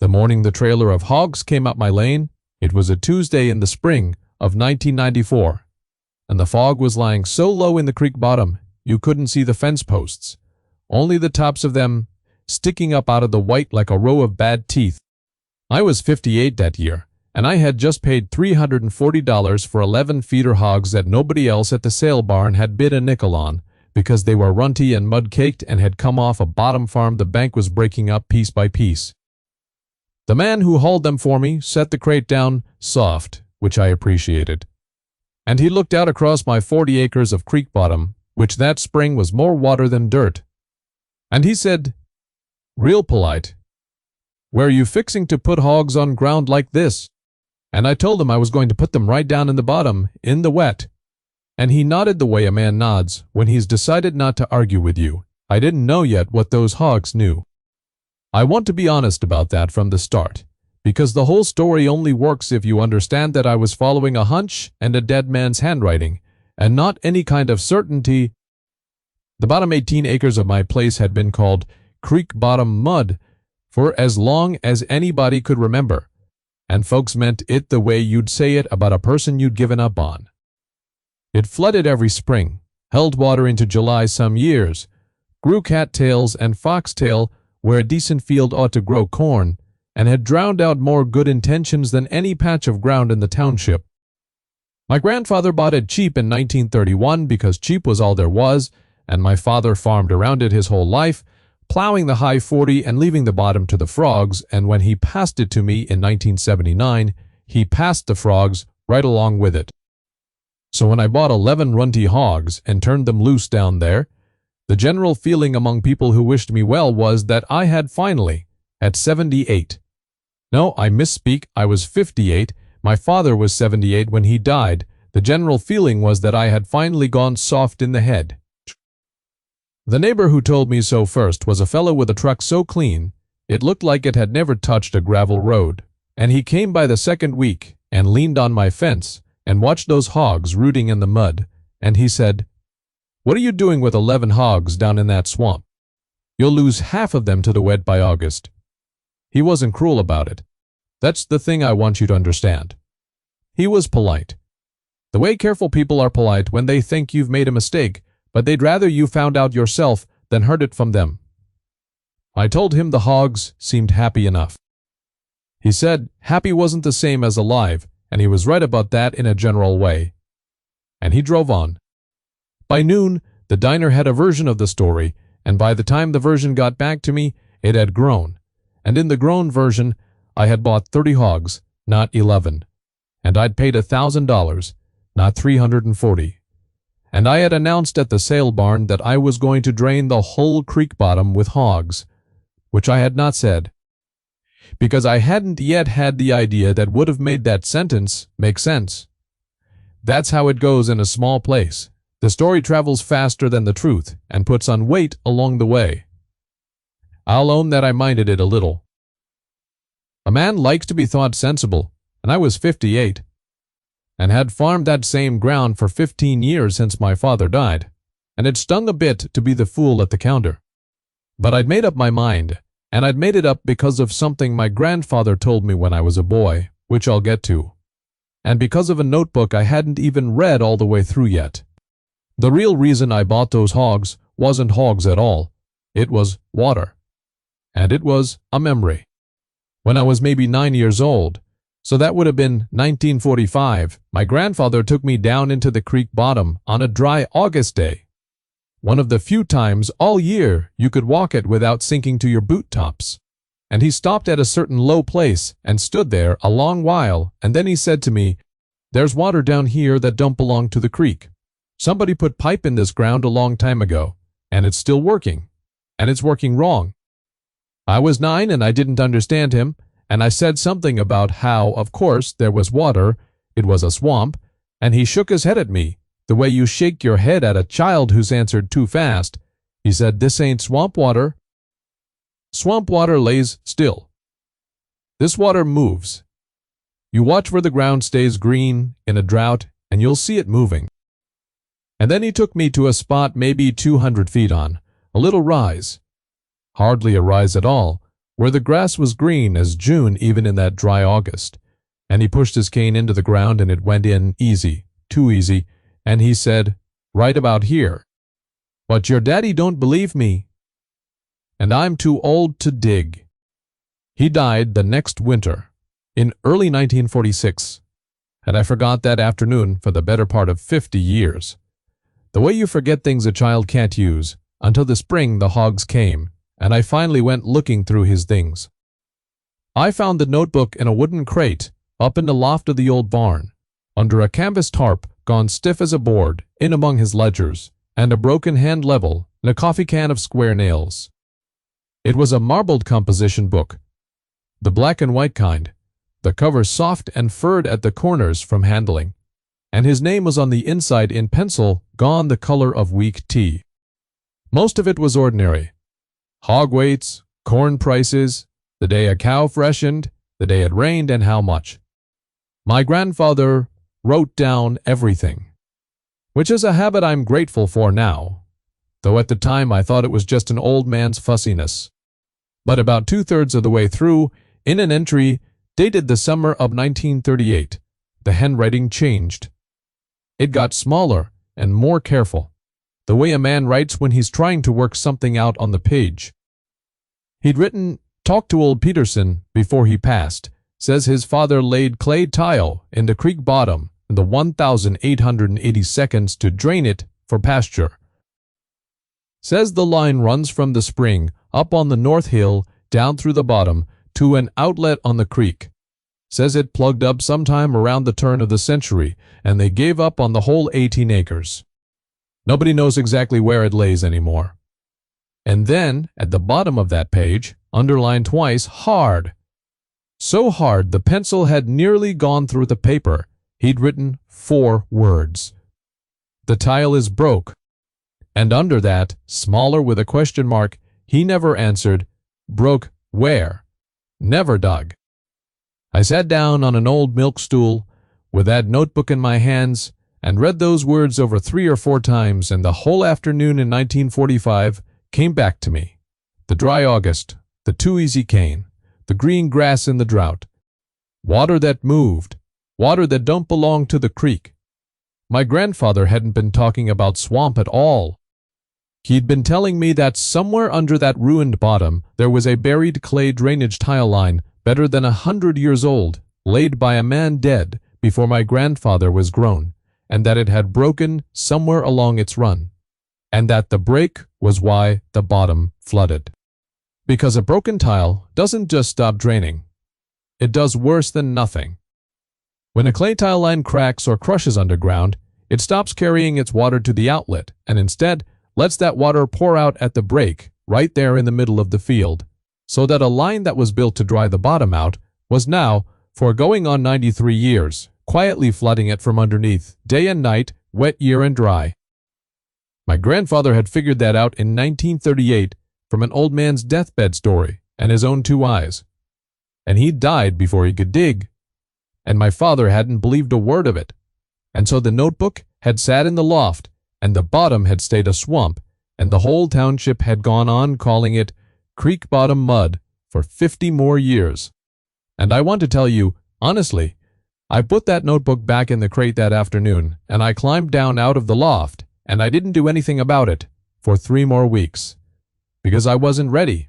The morning the trailer of hogs came up my lane, it was a Tuesday in the spring of 1994, and the fog was lying so low in the creek bottom you couldn't see the fence posts, only the tops of them sticking up out of the white like a row of bad teeth. I was 58 that year, and I had just paid $340 for 11 feeder hogs that nobody else at the sale barn had bid a nickel on, because they were runty and mud-caked and had come off a bottom farm the bank was breaking up piece by piece. The man who hauled them for me set the crate down soft, which I appreciated. And he looked out across my 40 acres of creek bottom, which that spring was more water than dirt. And he said, real polite, "Where are you fixing to put hogs on ground like this?" And I told him I was going to put them right down in the bottom, in the wet. And he nodded the way a man nods when he's decided not to argue with you. I didn't know yet what those hogs knew. I want to be honest about that from the start, because the whole story only works if you understand that I was following a hunch and a dead man's handwriting, and not any kind of certainty. The bottom 18 acres of my place had been called Creek Bottom Mud for as long as anybody could remember, and folks meant it the way you'd say it about a person you'd given up on. It flooded every spring, held water into July some years, grew cattails and foxtail where a decent field ought to grow corn, and had drowned out more good intentions than any patch of ground in the township. My grandfather bought it cheap in 1931 because cheap was all there was, and my father farmed around it his whole life, plowing the high 40 and leaving the bottom to the frogs, and when he passed it to me in 1979, he passed the frogs right along with it. So when I bought 11 runty hogs and turned them loose down there, the general feeling among people who wished me well was that I had finally, at 78. No, I misspeak, I was 58. My father was 78 when he died. The general feeling was that I had finally gone soft in the head. The neighbor who told me so first was a fellow with a truck so clean, it looked like it had never touched a gravel road. And he came by the second week and leaned on my fence and watched those hogs rooting in the mud, and he said, "What are you doing with 11 hogs down in that swamp? You'll lose half of them to the wet by August." He wasn't cruel about it. That's the thing I want you to understand. He was polite. The way careful people are polite when they think you've made a mistake, but they'd rather you found out yourself than heard it from them. I told him the hogs seemed happy enough. He said happy wasn't the same as alive, and he was right about that in a general way. And he drove on. By noon, the diner had a version of the story, and by the time the version got back to me, it had grown. And in the grown version, I had bought 30 hogs, not 11. And I'd paid $1,000, not $340. And I had announced at the sale barn that I was going to drain the whole creek bottom with hogs, which I had not said, because I hadn't yet had the idea that would have made that sentence make sense. That's how it goes in a small place. The story travels faster than the truth and puts on weight along the way. I'll own that I minded it a little. A man likes to be thought sensible, and I was 58, and had farmed that same ground for 15 years since my father died, and it stung a bit to be the fool at the counter. But I'd made up my mind, and I'd made it up because of something my grandfather told me when I was a boy, which I'll get to, and because of a notebook I hadn't even read all the way through yet. The real reason I bought those hogs wasn't hogs at all. It was water. And it was a memory. When I was maybe 9 years old, so that would have been 1945, my grandfather took me down into the creek bottom on a dry August day. One of the few times all year you could walk it without sinking to your boot tops. And he stopped at a certain low place and stood there a long while, and then he said to me, "There's water down here that don't belong to the creek. Somebody put pipe in this ground a long time ago, and it's still working, and it's working wrong." I was 9 and I didn't understand him, and I said something about how, of course, there was water, it was a swamp, and he shook his head at me, the way you shake your head at a child who's answered too fast. He said, "This ain't swamp water. Swamp water lays still. This water moves. You watch where the ground stays green in a drought, and you'll see it moving." And then he took me to a spot maybe 200 feet on, a little rise. Hardly a rise at all, where the grass was green as June even in that dry August. And he pushed his cane into the ground and it went in easy, too easy, and he said, "Right about here." "But your daddy don't believe me, and I'm too old to dig." He died the next winter, in early 1946, and I forgot that afternoon for the better part of 50 years. The way you forget things a child can't use, until the spring the hogs came, and I finally went looking through his things. I found the notebook in a wooden crate up in the loft of the old barn, under a canvas tarp gone stiff as a board, in among his ledgers, and a broken hand level and a coffee can of square nails. It was a marbled composition book, the black and white kind, the cover soft and furred at the corners from handling, and his name was on the inside in pencil gone the color of weak tea. Most of it was ordinary. Hog weights, corn prices, the day a cow freshened, the day it rained, and how much. My grandfather wrote down everything, which is a habit I'm grateful for now, though at the time I thought it was just an old man's fussiness. But about 2/3 of the way through, in an entry dated the summer of 1938, the handwriting changed. It got smaller and more careful, the way a man writes when he's trying to work something out on the page. He'd written, "Talk to old Peterson before he passed. Says his father laid clay tile in the creek bottom in the 1,880 seconds to drain it for pasture. Says the line runs from the spring up on the north hill down through the bottom to an outlet on the creek. Says it plugged up sometime around the turn of the century and they gave up on the whole 18 acres. Nobody knows exactly where it lays anymore." And then, at the bottom of that page, underlined twice, "hard." So hard the pencil had nearly gone through the paper, he'd written 4 words. "The tile is broke." And under that, smaller with a question mark, he never answered, "Broke where?" Never dug. I sat down on an old milk stool, with that notebook in my hands, and read those words over 3 or 4 times, and the whole afternoon in 1945 came back to me. The dry August, the too easy cane, the green grass in the drought, water that moved, water that don't belong to the creek. My grandfather hadn't been talking about swamp at all. He'd been telling me that somewhere under that ruined bottom there was a buried clay drainage tile line better than 100 years old, laid by a man dead before my grandfather was grown, and that it had broken somewhere along its run, and that the break was why the bottom flooded. Because a broken tile doesn't just stop draining. It does worse than nothing. When a clay tile line cracks or crushes underground, it stops carrying its water to the outlet and instead lets that water pour out at the break right there in the middle of the field, so that a line that was built to dry the bottom out was now, for going on 93 years, quietly flooding it from underneath, day and night, wet year and dry. My grandfather had figured that out in 1938 from an old man's deathbed story and his own 2 eyes. And he died before he could dig. And my father hadn't believed a word of it. And so the notebook had sat in the loft, and the bottom had stayed a swamp, and the whole township had gone on calling it Creek Bottom Mud for 50 more years. And I want to tell you, honestly, I put that notebook back in the crate that afternoon, and I climbed down out of the loft, and I didn't do anything about it for 3 more weeks. Because I wasn't ready.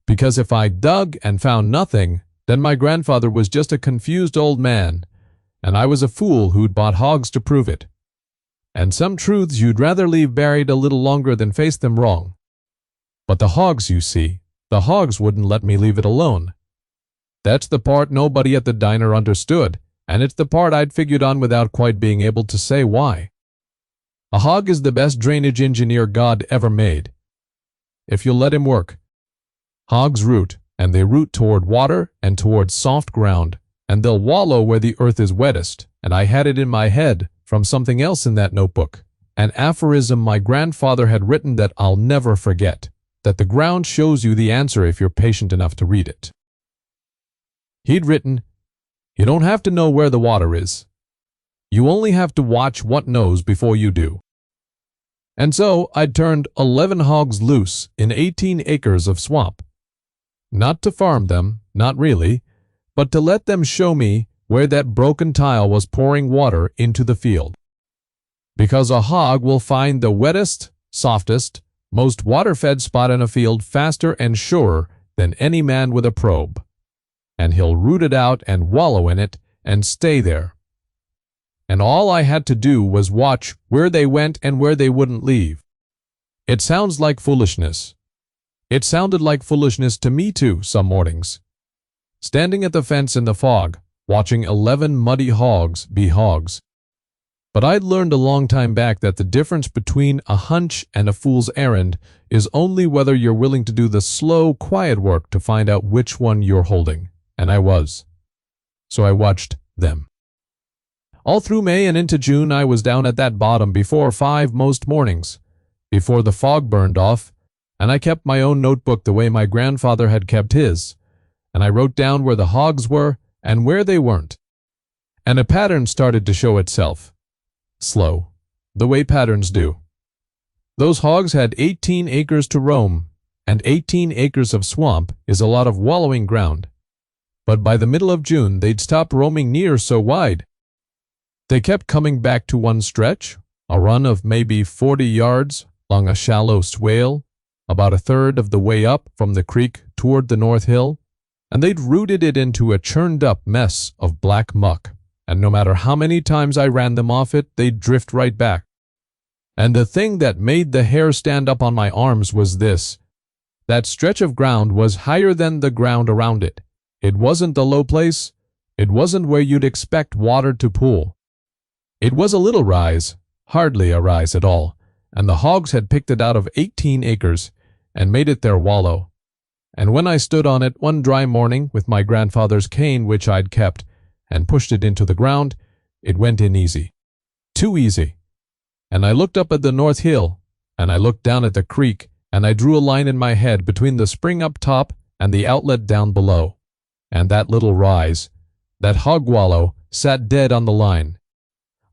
Because if I dug and found nothing, then my grandfather was just a confused old man, and I was a fool who'd bought hogs to prove it. And some truths you'd rather leave buried a little longer than face them wrong. But the hogs, you see, the hogs wouldn't let me leave it alone. That's the part nobody at the diner understood, and it's the part I'd figured on without quite being able to say why. A hog is the best drainage engineer God ever made, if you'll let him work. Hogs root, and they root toward water and toward soft ground, and they'll wallow where the earth is wettest, and I had it in my head from something else in that notebook, an aphorism my grandfather had written that I'll never forget, that the ground shows you the answer if you're patient enough to read it. He'd written, "You don't have to know where the water is. You only have to watch what knows before you do." And so I'd turned 11 hogs loose in 18 acres of swamp. Not to farm them, not really, but to let them show me where that broken tile was pouring water into the field. Because a hog will find the wettest, softest, most water-fed spot in a field faster and surer than any man with a probe. And he'll root it out and wallow in it and stay there. And all I had to do was watch where they went and where they wouldn't leave. It sounds like foolishness. It sounded like foolishness to me too some mornings. Standing at the fence in the fog, watching 11 muddy hogs be hogs. But I'd learned a long time back that the difference between a hunch and a fool's errand is only whether you're willing to do the slow, quiet work to find out which one you're holding. And I was. So I watched them. All through May and into June I was down at that bottom before 5 most mornings, before the fog burned off, and I kept my own notebook the way my grandfather had kept his, and I wrote down where the hogs were and where they weren't. And a pattern started to show itself. Slow, the way patterns do. Those hogs had 18 acres to roam, and 18 acres of swamp is a lot of wallowing ground. But by the middle of June they'd stopped roaming near so wide. They kept coming back to one stretch, a run of maybe 40 yards along a shallow swale, about a third of the way up from the creek toward the North Hill, and they'd rooted it into a churned-up mess of black muck, and no matter how many times I ran them off it, they'd drift right back. And the thing that made the hair stand up on my arms was this. That stretch of ground was higher than the ground around it. It wasn't the low place. It wasn't where you'd expect water to pool. It was a little rise, hardly a rise at all, and the hogs had picked it out of 18 acres and made it their wallow. And when I stood on it one dry morning with my grandfather's cane which I'd kept and pushed it into the ground, it went in easy. Too easy. And I looked up at the North Hill, and I looked down at the creek, and I drew a line in my head between the spring up top and the outlet down below. And that little rise, that hog wallow, sat dead on the line.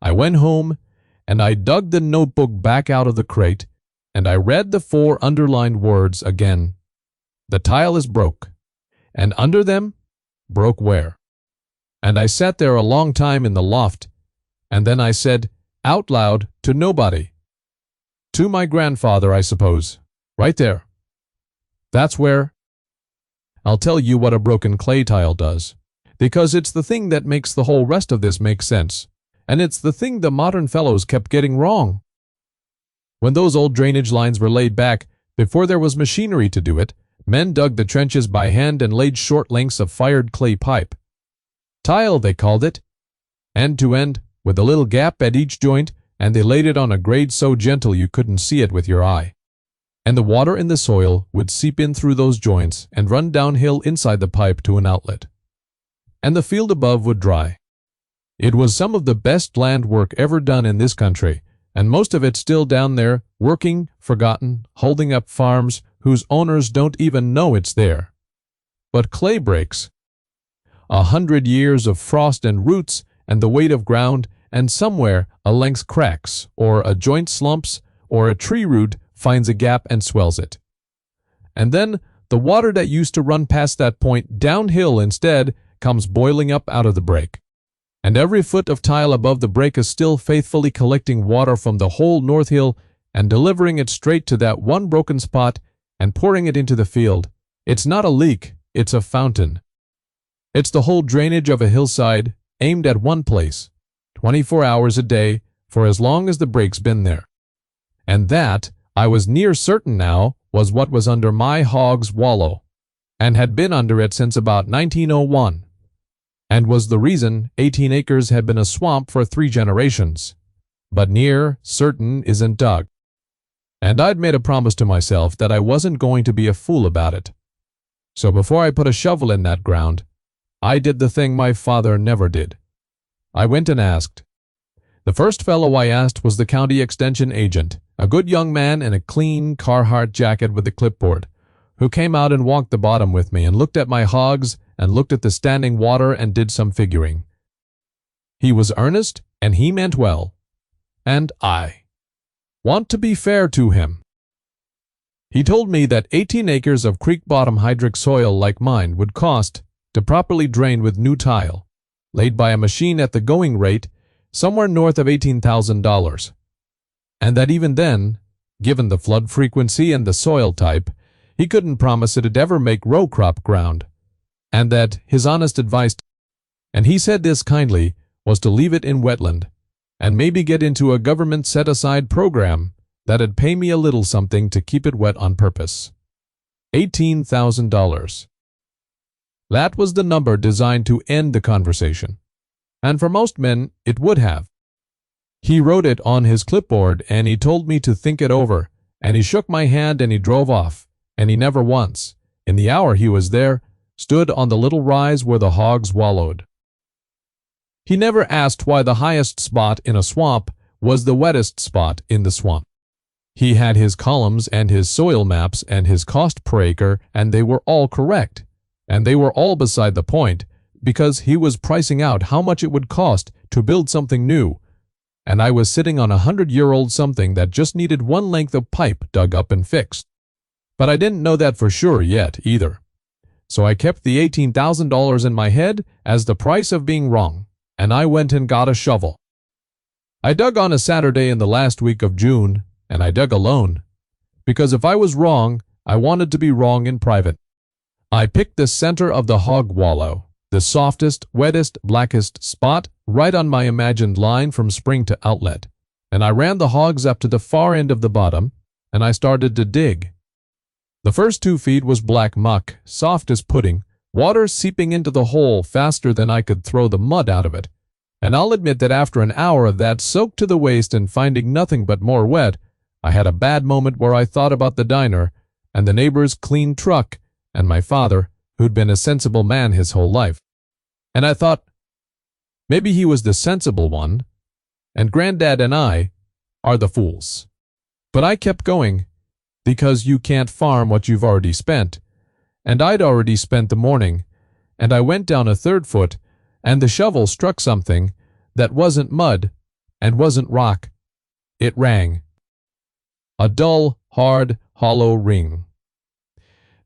I went home, and I dug the notebook back out of the crate, and I read the 4 underlined words again. The tile is broke, and under them, broke where? And I sat there a long time in the loft, and then I said, out loud, to nobody. To my grandfather, I suppose. Right there. That's where. I'll tell you what a broken clay tile does, because it's the thing that makes the whole rest of this make sense. And it's the thing the modern fellows kept getting wrong. When those old drainage lines were laid back, before there was machinery to do it, men dug the trenches by hand and laid short lengths of fired clay pipe. Tile, they called it. End to end, with a little gap at each joint, and they laid it on a grade so gentle you couldn't see it with your eye. And the water in the soil would seep in through those joints and run downhill inside the pipe to an outlet. And the field above would dry. It was some of the best land work ever done in this country, and most of it still down there, working, forgotten, holding up farms whose owners don't even know it's there. But clay breaks. 100 years of frost and roots and the weight of ground, and somewhere a length cracks, or a joint slumps, or a tree root finds a gap and swells it. And then the water that used to run past that point downhill instead comes boiling up out of the break. And every foot of tile above the break is still faithfully collecting water from the whole North Hill and delivering it straight to that one broken spot and pouring it into the field. It's not a leak, it's a fountain. It's the whole drainage of a hillside aimed at one place, 24 hours a day, for as long as the break's been there. And that, I was near certain now, was what was under my hog's wallow, and had been under it since about 1901. And was the reason 18 acres had been a swamp for 3 generations. But near certain isn't dug. And I'd made a promise to myself that I wasn't going to be a fool about it. So before I put a shovel in that ground, I did the thing my father never did. I went and asked. The first fellow I asked was the county extension agent, a good young man in a clean Carhartt jacket with a clipboard, who came out and walked the bottom with me and looked at my hogs and looked at the standing water and did some figuring. He was earnest, and he meant well. And I want to be fair to him. He told me that 18 acres of creek-bottom hydric soil like mine would cost to properly drain with new tile, laid by a machine at the going rate, somewhere north of $18,000. And that even then, given the flood frequency and the soil type, he couldn't promise it'd ever make row crop ground, and that his honest advice, and he said this kindly, was to leave it in wetland, and maybe get into a government set-aside program that'd pay me a little something to keep it wet on purpose. $18,000. That was the number designed to end the conversation, and for most men it would have. He wrote it on his clipboard, and he told me to think it over, and he shook my hand and he drove off, and he never once, in the hour he was there, stood on the little rise where the hogs wallowed. He never asked why the highest spot in a swamp was the wettest spot in the swamp. He had his columns and his soil maps and his cost per acre, and they were all correct. And they were all beside the point, because he was pricing out how much it would cost to build something new, and I was sitting on 100-year-old something that just needed one length of pipe dug up and fixed. But I didn't know that for sure yet, either. So I kept the $18,000 in my head as the price of being wrong, and I went and got a shovel. I dug on a Saturday in the last week of June, and I dug alone, because if I was wrong, I wanted to be wrong in private. I picked the center of the hog wallow, the softest, wettest, blackest spot right on my imagined line from spring to outlet, and I ran the hogs up to the far end of the bottom, and I started to dig. The first 2 feet was black muck, soft as pudding, water seeping into the hole faster than I could throw the mud out of it, and I'll admit that after an hour of that soaked to the waist and finding nothing but more wet, I had a bad moment where I thought about the diner, and the neighbor's clean truck, and my father, who'd been a sensible man his whole life. And I thought, maybe he was the sensible one, and Granddad and I are the fools. But I kept going, because you can't farm what you've already spent, and I'd already spent the morning, and I went down a 3rd foot, and the shovel struck something that wasn't mud and wasn't rock. It rang. A dull, hard, hollow ring.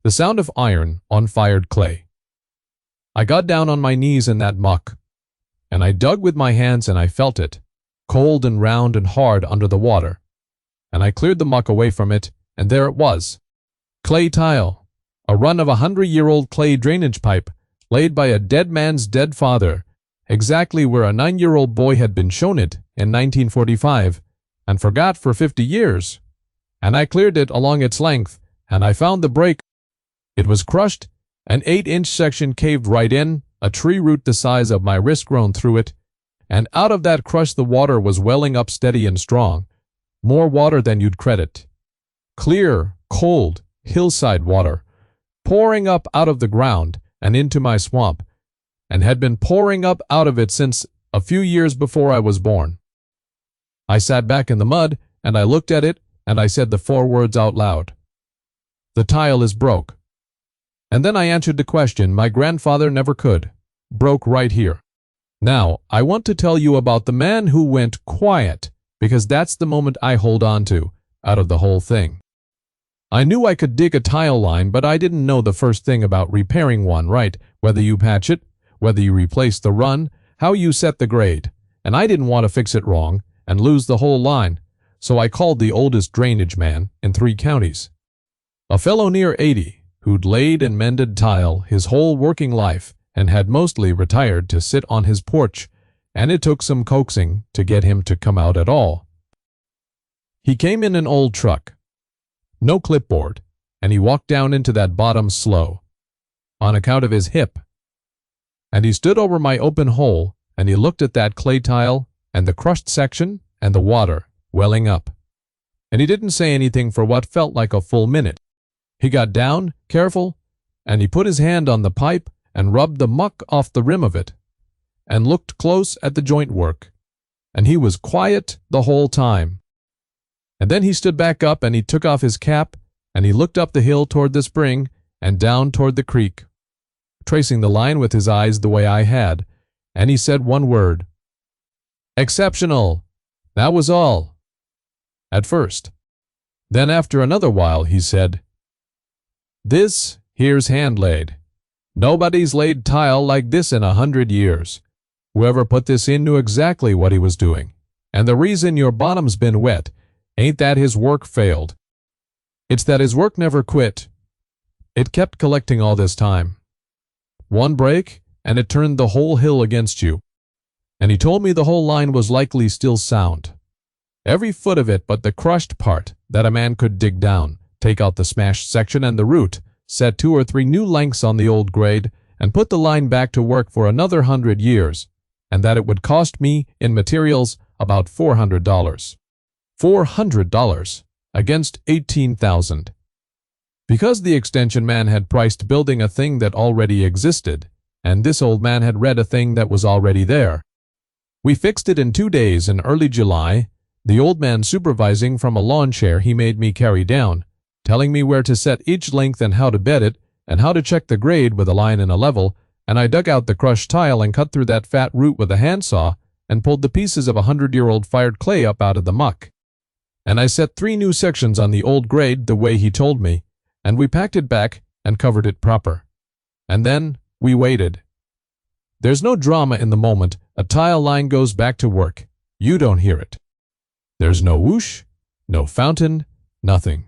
The sound of iron on fired clay. I got down on my knees in that muck, and I dug with my hands and I felt it, cold and round and hard under the water, and I cleared the muck away from it, and there it was. Clay tile, a run of 100-year-old clay drainage pipe, laid by a dead man's dead father, exactly where a 9-year-old boy had been shown it in 1945, and forgot for 50 years. And I cleared it along its length, and I found the break. It was crushed, an 8-inch section caved right in, a tree root the size of my wrist grown through it, and out of that crush the water was welling up steady and strong, more water than you'd credit. Clear, cold, hillside water, pouring up out of the ground and into my swamp, and had been pouring up out of it since a few years before I was born. I sat back in the mud, and I looked at it, and I said the 4 words out loud. The tile is broke. And then I answered the question my grandfather never could. Broke right here. Now, I want to tell you about the man who went quiet, because that's the moment I hold on to, out of the whole thing. I knew I could dig a tile line, but I didn't know the first thing about repairing one, right? Whether you patch it, whether you replace the run, how you set the grade. And I didn't want to fix it wrong and lose the whole line, so I called the oldest drainage man in 3 counties. A fellow near 80, who'd laid and mended tile his whole working life and had mostly retired to sit on his porch, and it took some coaxing to get him to come out at all. He came in an old truck, no clipboard, and he walked down into that bottom slow, on account of his hip. And he stood over my open hole, and he looked at that clay tile, and the crushed section, and the water welling up. And he didn't say anything for what felt like a full minute. He got down, careful, and he put his hand on the pipe and rubbed the muck off the rim of it, and looked close at the joint work, and he was quiet the whole time. And then he stood back up and he took off his cap, and he looked up the hill toward the spring and down toward the creek, tracing the line with his eyes the way I had, and he said one word. Exceptional. That was all. At first. Then after another while he said, "This here's hand-laid. Nobody's laid tile like this in 100 years. Whoever put this in knew exactly what he was doing. And the reason your bottom's been wet ain't that his work failed. It's that his work never quit. It kept collecting all this time. One break, and it turned the whole hill against you. And he told me the whole line was likely still sound. Every foot of it but the crushed part that a man could dig down, take out the smashed section and the root, set 2 or 3 new lengths on the old grade, and put the line back to work for another 100 years, and that it would cost me, in materials, about $400. $400 against $18,000. Because the extension man had priced building a thing that already existed, and this old man had read a thing that was already there. We fixed it in 2 days in early July, the old man supervising from a lawn chair he made me carry down, telling me where to set each length and how to bed it, and how to check the grade with a line and a level, and I dug out the crushed tile and cut through that fat root with a handsaw and pulled the pieces of 100-year-old fired clay up out of the muck. And I set 3 new sections on the old grade the way he told me, and we packed it back and covered it proper. And then we waited. There's no drama in the moment a tile line goes back to work. You don't hear it. There's no whoosh, no fountain, nothing.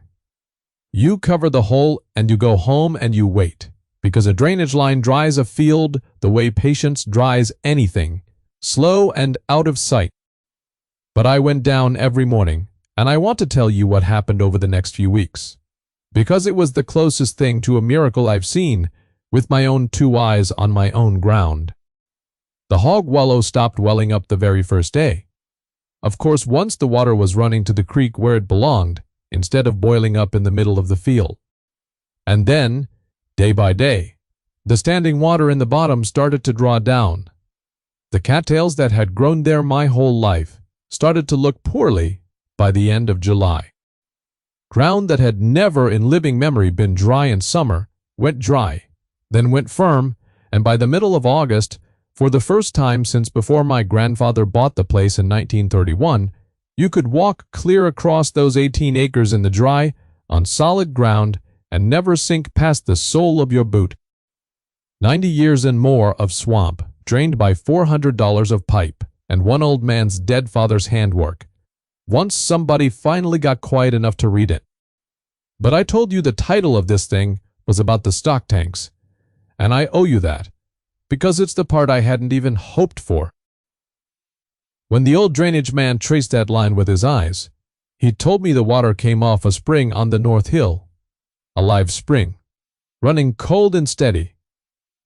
You cover the hole and you go home and you wait, because a drainage line dries a field the way patience dries anything, slow and out of sight. But I went down every morning, and I want to tell you what happened over the next few weeks, because it was the closest thing to a miracle I've seen with my own 2 eyes on my own ground. The hog wallow stopped welling up the very first day. Of course, once the water was running to the creek where it belonged, instead of boiling up in the middle of the field. And then, day by day, the standing water in the bottom started to draw down. The cattails that had grown there my whole life started to look poorly by the end of July. Ground that had never in living memory been dry in summer went dry, then went firm, and by the middle of August, for the first time since before my grandfather bought the place in 1931, you could walk clear across those 18 acres in the dry, on solid ground, and never sink past the sole of your boot. 90 years and more of swamp, drained by $400 of pipe, and one old man's dead father's handwork. Once somebody finally got quiet enough to read it. But I told you the title of this thing was about the stock tanks, and I owe you that, because it's the part I hadn't even hoped for. When the old drainage man traced that line with his eyes, he told me the water came off a spring on the North Hill, a live spring, running cold and steady,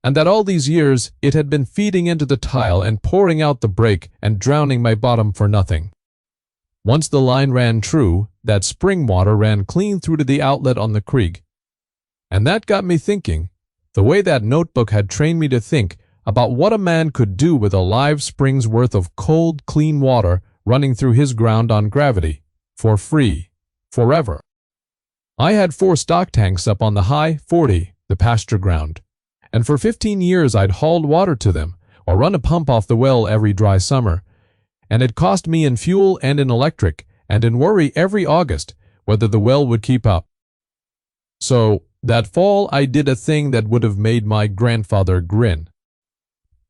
and that all these years it had been feeding into the tile and pouring out the break and drowning my bottom for nothing. Once the line ran true, that spring water ran clean through to the outlet on the creek. And that got me thinking, the way that notebook had trained me to think about what a man could do with a live spring's worth of cold, clean water running through his ground on gravity, for free, forever. I had 4 stock tanks up on the high 40, the pasture ground, and for 15 years I'd hauled water to them, or run a pump off the well every dry summer, and it cost me in fuel and in electric, and in worry every August whether the well would keep up. So, that fall I did a thing that would have made my grandfather grin.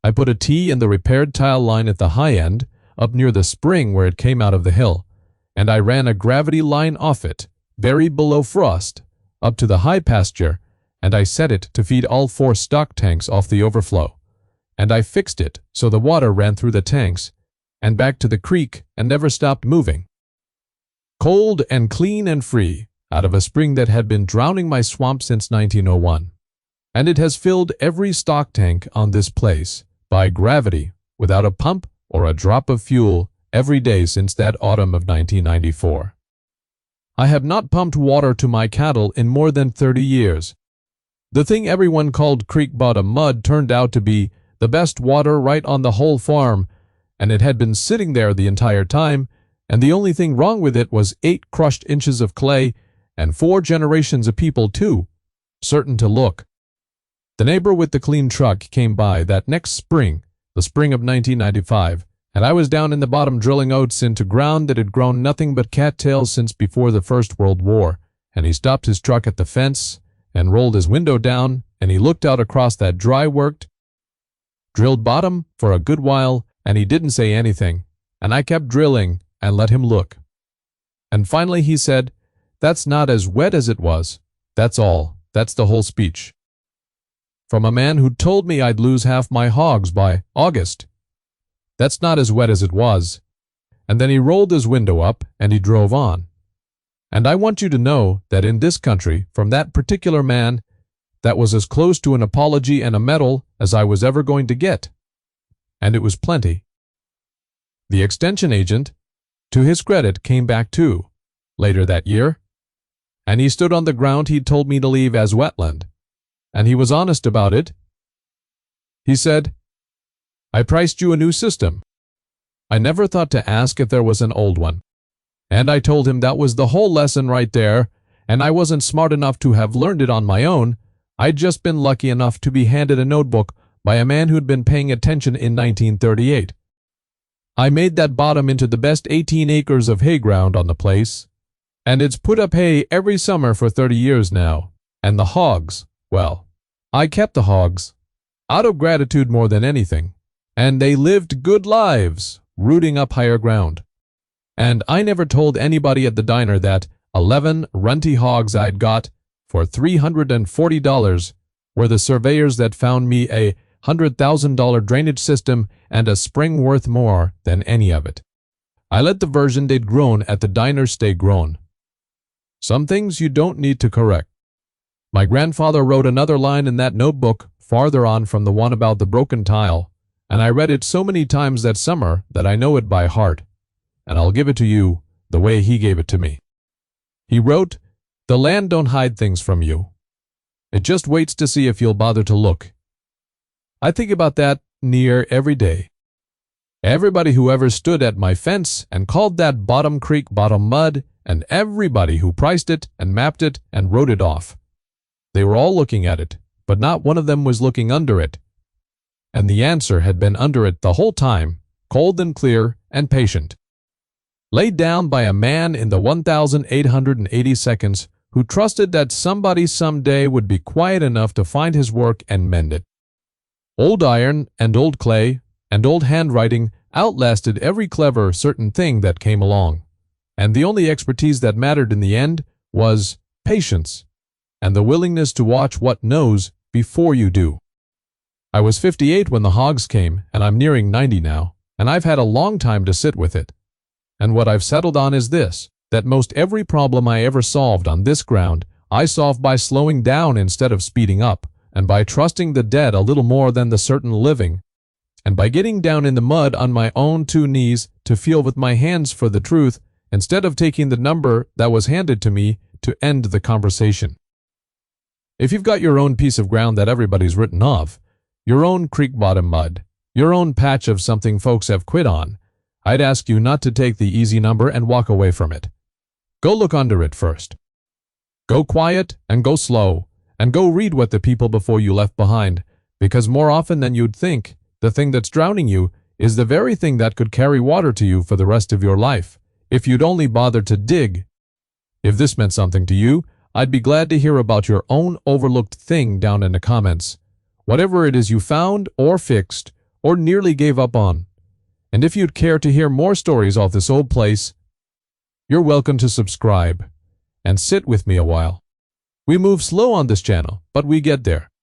I put a T in the repaired tile line at the high end, up near the spring where it came out of the hill, and I ran a gravity line off it, buried below frost, up to the high pasture, and I set it to feed all 4 stock tanks off the overflow, and I fixed it so the water ran through the tanks, and back to the creek and never stopped moving. Cold and clean and free, out of a spring that had been drowning my swamp since 1901, and it has filled every stock tank on this place, by gravity, without a pump or a drop of fuel, every day since that autumn of 1994. I have not pumped water to my cattle in more than 30 years. The thing everyone called creek bottom mud turned out to be the best water right on the whole farm, and it had been sitting there the entire time, and the only thing wrong with it was 8 crushed inches of clay and 4 generations of people too, certain to look. The neighbor with the clean truck came by that next spring, the spring of 1995, And I was down in the bottom drilling oats into ground that had grown nothing but cattails since before the First World War. And he stopped his truck at the fence and rolled his window down, and he looked out across that dry-worked, drilled bottom for a good while, and he didn't say anything. And I kept drilling and let him look. And finally he said, "That's not as wet as it was. That's all. That's the whole speech." From a man who told me I'd lose half my hogs by August. That's not as wet as it was. And then he rolled his window up and he drove on. And I want you to know that in this country, from that particular man, that was as close to an apology and a medal as I was ever going to get. And it was plenty. The extension agent, to his credit, came back too, later that year. And he stood on the ground he'd told me to leave as wetland. And he was honest about it. He said, "I priced you a new system. I never thought to ask if there was an old one." And I told him that was the whole lesson right there, and I wasn't smart enough to have learned it on my own. I'd just been lucky enough to be handed a notebook by a man who'd been paying attention in 1938. I made that bottom into the best 18 acres of hay ground on the place, and it's put up hay every summer for 30 years now. And the hogs, well, I kept the hogs, out of gratitude more than anything, and they lived good lives, rooting up higher ground. And I never told anybody at the diner that 11 runty hogs I'd got for $340 were the surveyors that found me a $100,000 drainage system and a spring worth more than any of it. I let the version they'd grown at the diner stay grown. Some things you don't need to correct. My grandfather wrote another line in that notebook farther on from the one about the broken tile, and I read it so many times that summer that I know it by heart. And I'll give it to you the way he gave it to me. He wrote, "The land don't hide things from you. It just waits to see if you'll bother to look." I think about that near every day. Everybody who ever stood at my fence and called that Bottom Creek bottom mud, and everybody who priced it and mapped it and wrote it off. They were all looking at it, but not one of them was looking under it. And the answer had been under it the whole time, cold and clear and patient. Laid down by a man in the 1,880 seconds who trusted that somebody someday would be quiet enough to find his work and mend it. Old iron and old clay and old handwriting outlasted every clever certain thing that came along, and the only expertise that mattered in the end was patience and the willingness to watch what knows before you do. I was 58 when the hogs came, and I'm nearing 90 now, and I've had a long time to sit with it. And what I've settled on is this, that most every problem I ever solved on this ground, I solved by slowing down instead of speeding up, and by trusting the dead a little more than the certain living, and by getting down in the mud on my own 2 knees to feel with my hands for the truth, instead of taking the number that was handed to me to end the conversation. If you've got your own piece of ground that everybody's written off, your own creek bottom mud, your own patch of something folks have quit on, I'd ask you not to take the easy number and walk away from it. Go look under it first. Go quiet and go slow, and go read what the people before you left behind, because more often than you'd think, the thing that's drowning you is the very thing that could carry water to you for the rest of your life, if you'd only bother to dig. If this meant something to you, I'd be glad to hear about your own overlooked thing down in the comments, whatever it is you found or fixed or nearly gave up on. And if you'd care to hear more stories off this old place, you're welcome to subscribe and sit with me a while. We move slow on this channel, but we get there.